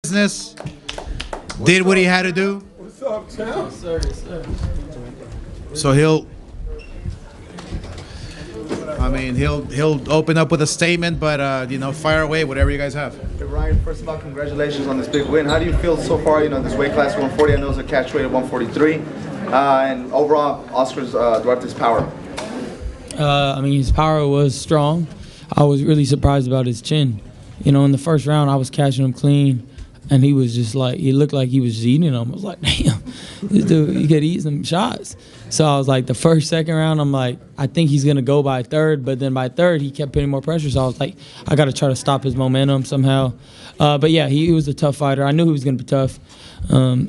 Business, did what he had to do. What's up, champ? Yes, sir. Yes, sir. So he'll open up with a statement, but fire away whatever you guys have. Hey, Ryan, first of all, congratulations on this big win. How do you feel so far? This weight class 140. I know it's a catch weight of 143, and overall, Oscar Duarte's power. His power was strong. I was really surprised about his chin. In the first round, I was catching him clean, and he was just like, he looked like he was just eating them. I was like, damn, this dude, he could eat some shots. So I was like, the first, second round, I'm like, I think he's going to go by third. But then by third, he kept putting more pressure. So I was like, I got to try to stop his momentum somehow. But yeah, he was a tough fighter. I knew he was going to be tough.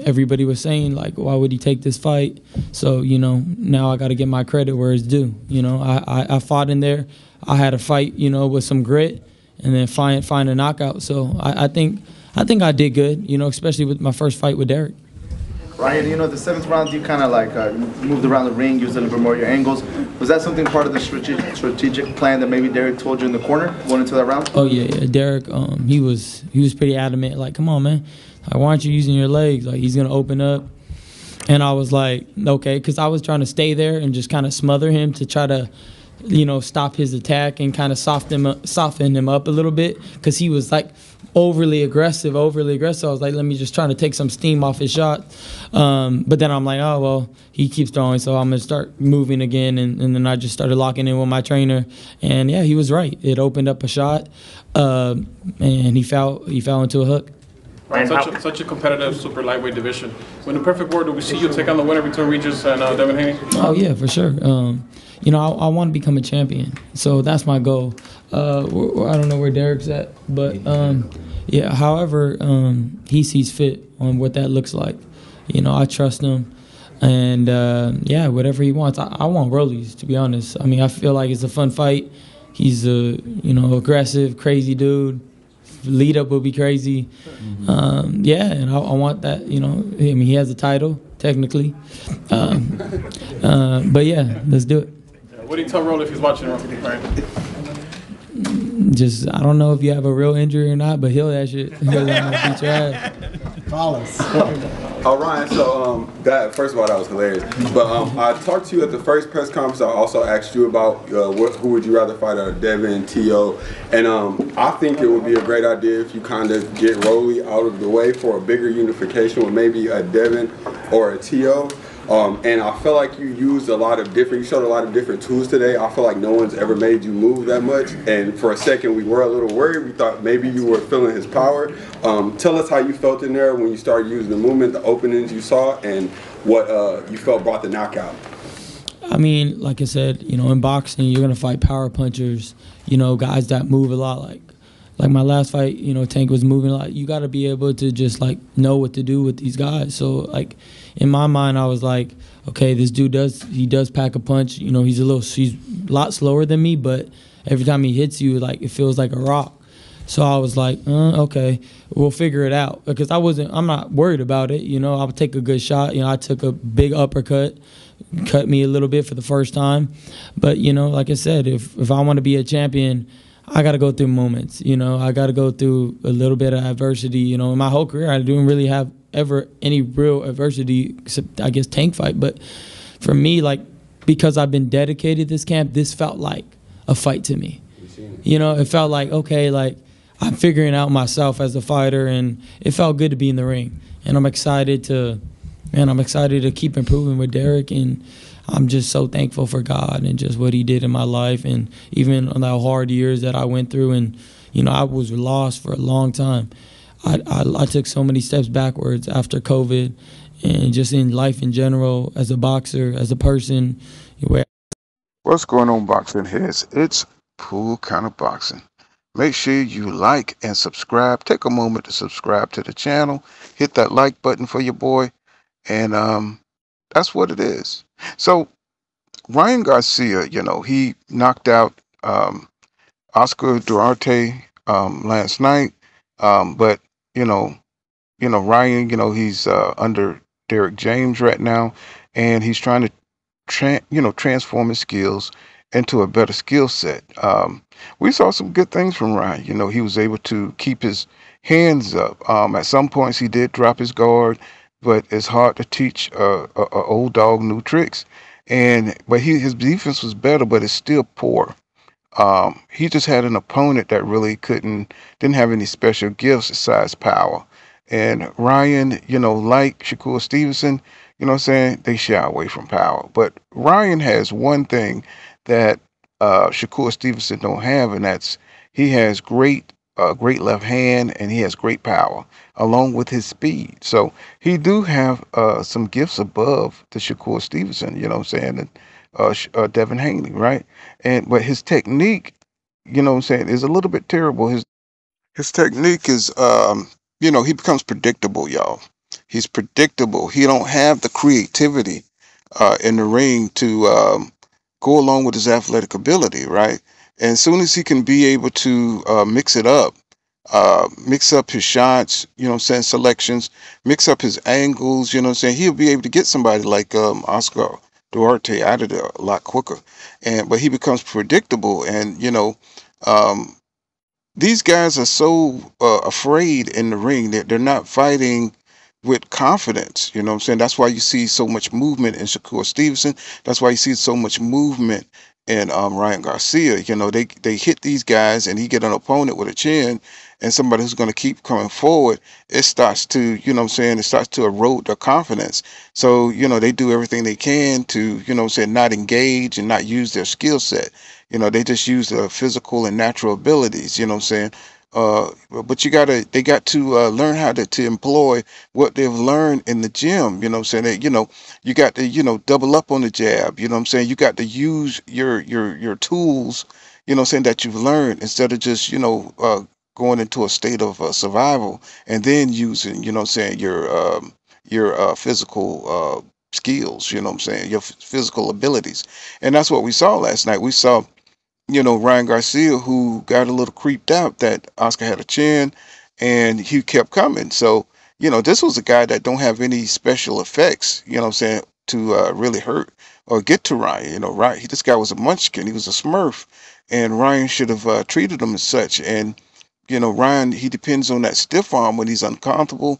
Everybody was saying, like, why would he take this fight? So, now I got to get my credit where it's due. I fought in there. I had a fight, with some grit, and then find a knockout. So I think I did good, especially with my first fight with Derrick. Ryan, the seventh round, you kind of moved around the ring, used a little bit more of your angles. Was that something part of the strategic plan that maybe Derrick told you in the corner going into that round? Oh yeah. Derrick, he was pretty adamant. Like, come on, man. Like, why aren't you using your legs? Like, he's gonna open up. And I was like, okay, because I was trying to stay there and just kind of smother him to try to, stop his attack and kind of soften him up a little bit, because he was like overly aggressive. I was like, let me just try to take some steam off his shot. But then I'm like, oh, well, he keeps throwing, so I'm going to start moving again. And then I just started locking in with my trainer. And, yeah, he was right. It opened up a shot, and he fell into a hook. Such a competitive super lightweight division. When the perfect world, do we see you take on the winner between Regis and Ryan.His? Oh, yeah, for sure. I want to become a champion. So that's my goal. I don't know where Derrick's at, but however he sees fit on what that looks like. I trust him. And, whatever he wants. I want rollies, to be honest. I feel like it's a fun fight. He's a, aggressive, crazy dude. Lead up will be crazy. And I want that, he has a title, technically. But yeah, let's do it. What do you tell Roll if he's watching, right? Just, I don't know if you have a real injury or not, but heal that shit. He'll beat your ass. Call us. Ryan, so that first of all, that was hilarious. But I talked to you at the first press conference. I also asked you about who would you rather fight, Devin, T.O. And I think it would be a great idea if you kind of get Rolly out of the way for a bigger unification with maybe a Devin or a T.O. And I feel like you showed a lot of different tools today. I feel like no one's ever made you move that much. And for a second, we were a little worried. We thought maybe you were feeling his power. Tell us how you felt in there when you started using the movement, the openings you saw, and what you felt brought the knockout. Like I said, in boxing, you're going to fight power punchers, guys that move a lot. Like my last fight, Tank was moving a lot. You got to be able to just, know what to do with these guys. So, in my mind, I was like, okay, this dude does pack a punch. He's a lot slower than me, but every time he hits you, it feels like a rock. So I was like, okay, we'll figure it out. Because I'm not worried about it. I'll take a good shot. I took a big uppercut, cut me a little bit for the first time. But, like I said, if I want to be a champion, I got to go through moments. I got to go through a little bit of adversity. In my whole career, I didn't really have ever any real adversity except, I guess, Tank fight. But for me, because I've been dedicated to this camp, this felt like a fight to me. It felt like, okay, I'm figuring out myself as a fighter, and it felt good to be in the ring. And I'm excited to keep improving with Derrick, and I'm just so thankful for God and just what he did in my life, and even on the hard years that I went through. And, I was lost for a long time. I took so many steps backwards after COVID, and just in life in general, as a boxer, as a person. What's going on, boxing heads? It's Pool Kind of Boxing. Make sure you like and subscribe. Take a moment to subscribe to the channel. Hit that like button for your boy. And that's what it is. So Ryan Garcia, he knocked out Oscar Duarte last night. But Ryan, he's under Derrick James right now, and he's trying to transform his skills into a better skill set. We saw some good things from Ryan. He was able to keep his hands up. At some points he did drop his guard, but it's hard to teach a old dog new tricks. But his defense was better, but it's still poor. He just had an opponent that really didn't have any special gifts besides power. And Ryan, like Shakur Stevenson, what I'm saying, they shy away from power. But Ryan has one thing that Shakur Stevenson don't have, and that's he has great left hand, and he has great power along with his speed. So he do have some gifts above the Shakur Stevenson, what I'm saying, and Devin Haney, right? But his technique, what I'm saying, is a little bit terrible. His technique is, he becomes predictable, y'all. He's predictable. He don't have the creativity in the ring to go along with his athletic ability, right? And as soon as he can be able to mix up his shots, what I'm saying, selections, mix up his angles, what I'm saying, he'll be able to get somebody like Oscar Duarte out of there a lot quicker. But he becomes predictable, and um, these guys are so afraid in the ring that they're not fighting with confidence. You know what I'm saying? That's why you see so much movement in Shakur Stevenson. That's why you see so much movement in Ryan Garcia. They hit these guys, and he get an opponent with a chin and somebody who's going to keep coming forward. It starts to, what I'm saying, it starts to erode their confidence. So, they do everything they can to, what I'm saying, not engage and not use their skill set. They just use their physical and natural abilities, what I'm saying. But they got to learn how to employ what they've learned in the gym, what I'm saying. You got to, double up on the jab, what I'm saying. You got to use your tools, what I'm saying, that you've learned, instead of just, going into a state of survival, and then using, what I'm saying, your physical skills, what I'm saying, your physical abilities. And that's what we saw last night. We saw, Ryan Garcia, who got a little creeped out that Oscar had a chin, and he kept coming. So, this was a guy that don't have any special effects, what I'm saying, to really hurt or get to Ryan. Ryan, this guy was a munchkin. He was a smurf, and Ryan should have treated him as such. And Ryan, he depends on that stiff arm when he's uncomfortable,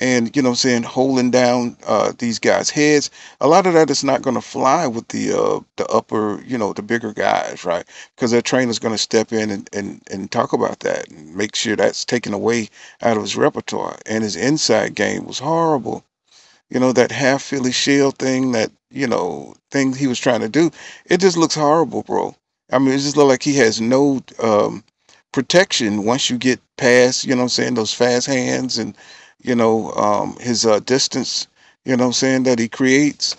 and, what I'm saying, holding down these guys' heads. A lot of that is not going to fly with the upper, the bigger guys, right? Because their trainer's going to step in and talk about that and make sure that's taken away out of his repertoire. And his inside game was horrible. That half Philly shell thing, that, thing he was trying to do, it just looks horrible, bro. I mean, it just looks like he has no protection once you get past, what I'm saying, those fast hands, and, his distance, what I'm saying, that he creates.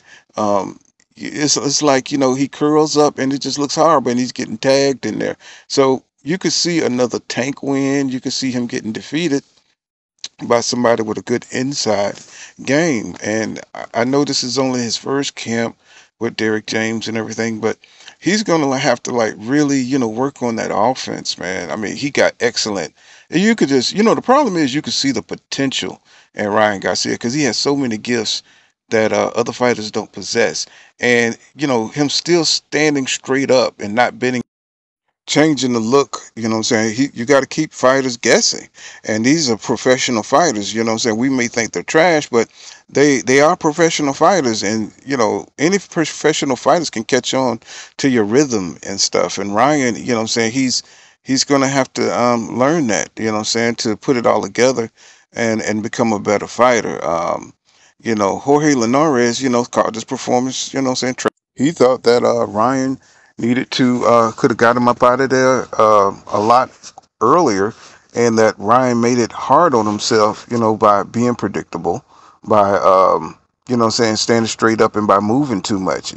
It's like, he curls up, and it just looks horrible, and he's getting tagged in there. So you could see another Tank win. You could see him getting defeated by somebody with a good inside game. And I know this is only his first camp with Derrick James and everything, but he's gonna have to, like, really, work on that offense, man. I mean, he got excellent. And you could just, the problem is you could see the potential in Ryan Garcia, because he has so many gifts that other fighters don't possess. And, him still standing straight up and not bending, changing the look, what I'm saying. You got to keep fighters guessing, and these are professional fighters, what I'm saying. We may think they're trash, but they are professional fighters, and any professional fighters can catch on to your rhythm and stuff. And Ryan, what I'm saying, he's gonna have to learn that, what I'm saying, to put it all together and become a better fighter. Jorge Linares, called this performance, what I'm saying, he thought that Ryan needed to could have got him up out of there a lot earlier, and that Ryan made it hard on himself, by being predictable, by what I'm saying, standing straight up, and by moving too much,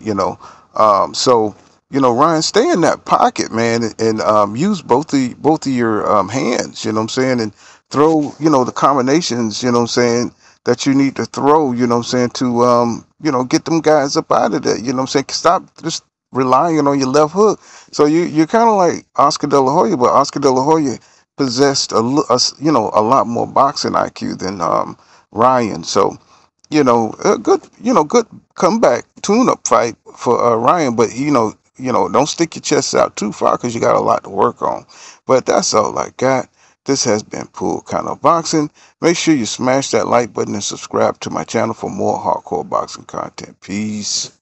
So, Ryan, stay in that pocket, man, and use both of your hands, what I'm saying, and throw, the combinations, what I'm saying, that you need to throw, what I'm saying, to get them guys up out of there, what I'm saying. Stop just relying on your left hook. So you're kind of like Oscar De La Hoya, but Oscar De La Hoya possessed a lot more boxing IQ than Ryan. So a good comeback tune-up fight for Ryan, but don't stick your chest out too far, because you got a lot to work on. But that's all I got. This has been Pool Kind of Boxing. Make sure you smash that like button and subscribe to my channel for more hardcore boxing content. Peace.